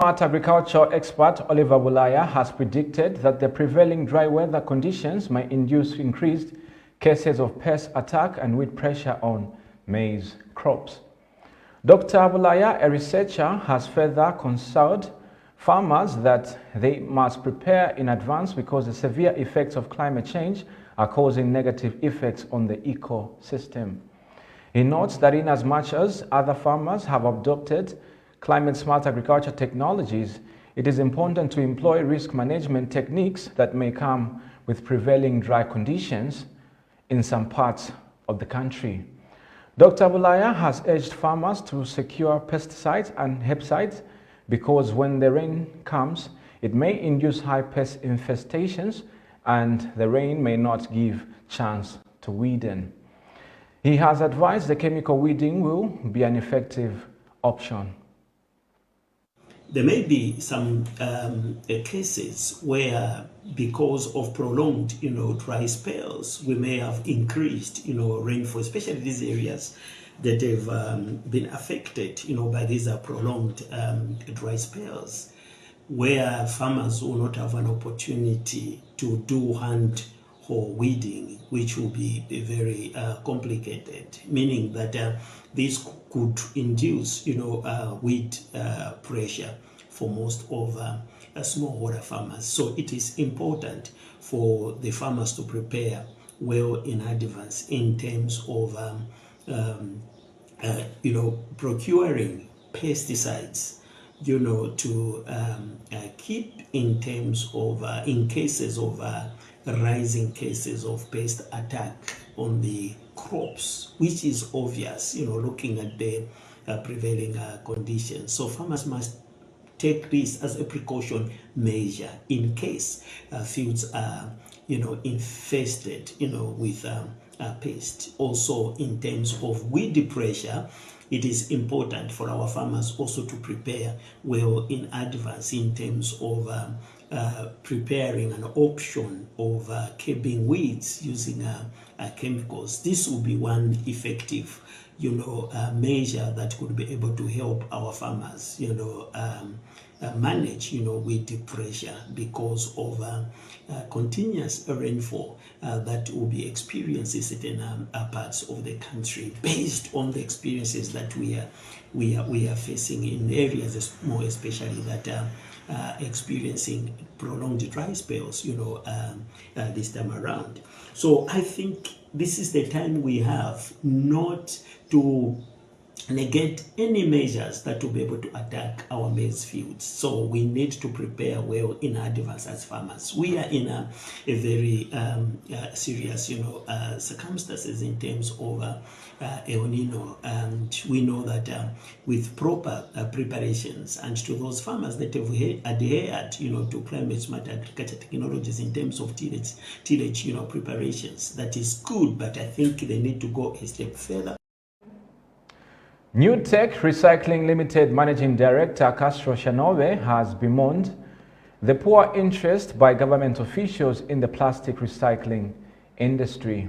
Smart agriculture expert Oliver Bulaya has predicted that the prevailing dry weather conditions may induce increased cases of pest attack and weed pressure on maize crops. Dr. Bulaya, a researcher, has further counseled farmers that they must prepare in advance because the severe effects of climate change are causing negative effects on the ecosystem. He notes that in as much as other farmers have adopted climate-smart agriculture technologies, it is important to employ risk management techniques that may come with prevailing dry conditions in some parts of the country. Dr. Bulaya has urged farmers to secure pesticides and herbicides because when the rain comes, it may induce high pest infestations and the rain may not give chance to weeding. He has advised the chemical weeding will be an effective option. There may be some cases where, because of prolonged, dry spells, we may have increased, rainfall, especially these areas that have been affected, by these prolonged dry spells, where farmers will not have an opportunity to do hand or weeding, which will be very complicated, meaning that this could induce, weed pressure for most of smallholder farmers. So it is important for the farmers to prepare well in advance in terms of, procuring pesticides, to keep in terms of, in cases of rising cases of pest attack on the crops, which is obvious, looking at the prevailing conditions. So farmers must take this as a precaution measure in case fields are, infested, with pest. Also, in terms of weed pressure, it is important for our farmers also to prepare well in advance in terms of preparing an option of curbing weeds using chemicals. This will be one effective, measure that could be able to help our farmers, manage, weed pressure because of continuous rainfall that will be experienced in certain parts of the country, based on the experiences that we are facing in areas more especially that are experiencing prolonged dry spells, this time around. So I think this is the time we have not to negate any measures that will be able to attack our maize fields. So we need to prepare well in advance as farmers. We are in a very serious, circumstances in terms of El Nino, and we know that with proper preparations, and to those farmers that have adhered, to climate-smart agriculture technologies in terms of tillage, preparations, that is good, but I think they need to go a step further. New Tech Recycling Limited Managing Director Castro Shanove has bemoaned the poor interest by government officials in the plastic recycling industry.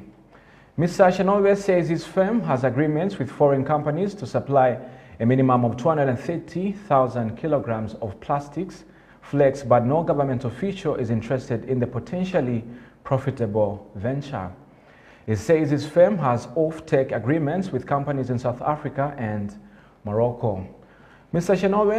Mr. Shanove says his firm has agreements with foreign companies to supply a minimum of 230,000 kilograms of plastics flakes, but no government official is interested in the potentially profitable venture. He says his firm has off-take agreements with companies in South Africa and Morocco. Mr. Shanove